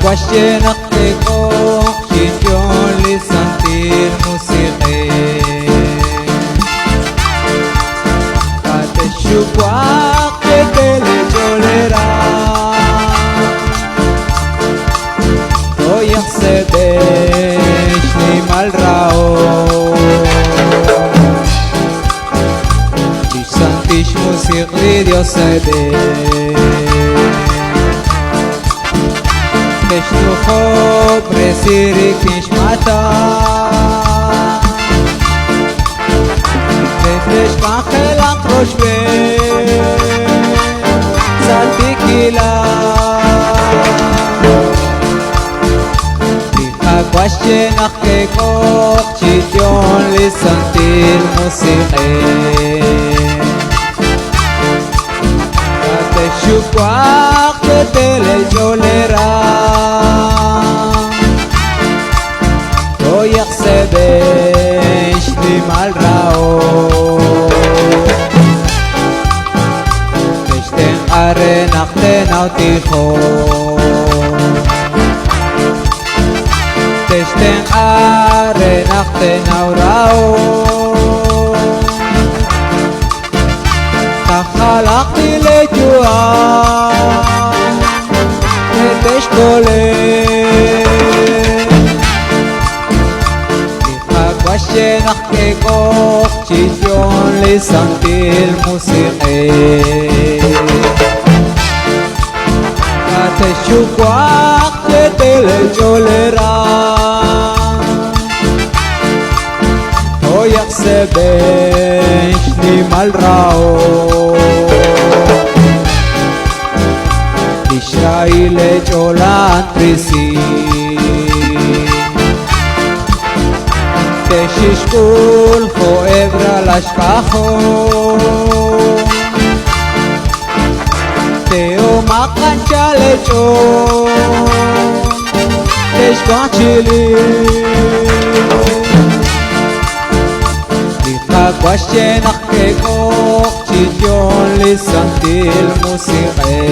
Naqteko Chityon lisantil musike Ate shukwak Ketele cholera Oyak sedesh Ni mal rao Lisantish musik Dios sedesh תשלוחו ברסיריק נשמתה ותשכח אל הקרושבי צדיקילה תחכבש שנחקקו צ'יטיון לסנטיל מוסיכי תשוקח כתלה ג'ולרה Sebesh di mal rao Teshten are nachten auticho Teshten are nachten aurao Tachalakti lejua Tetesh kole שנחקקו צ'יטיון לסנטיל מוסיכי תשוקח תתלה ג'ולרה הויח סבש נימל ראו תשאי לג'ולן פריסי תששקול חואברה לשפחו תאומה קנצ'ה לג'ו תשכח שלי תחכבש שנחקקו צ'יטיון לסנטיל מוסיכי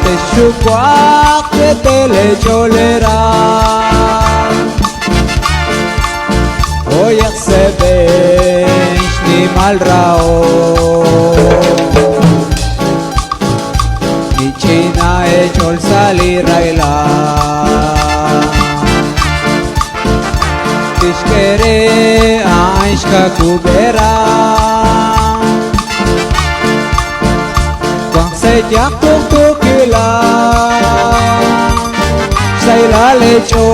תשוקח כתלה ג'ולרה Oyak sebesh ni mal rao Nichina echol sali raila Tishkere aishka kubera Kwang se jak tuk tukila Saila lecho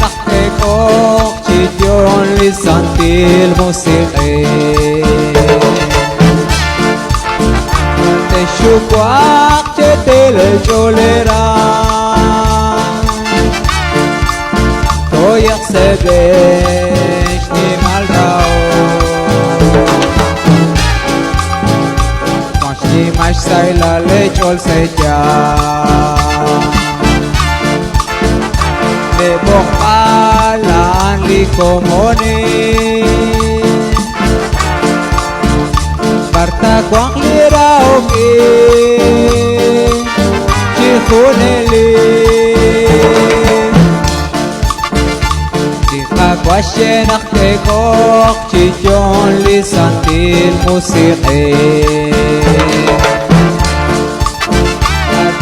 נחקקו צ'יטיון לסנטיל מוסיכי תשוקח תתלה ג'ולרה תויח סבש נימל ראו משני משסיילה לג'ול סג'ה Bojalan likomoni Barta kwang liraoki Chihuneli Tihakbashe naktekok Chityon lisantil musiki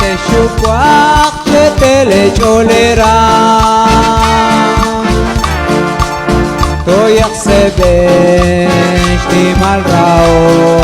Teshukak chetele cholera Toyak sebesh di mal rao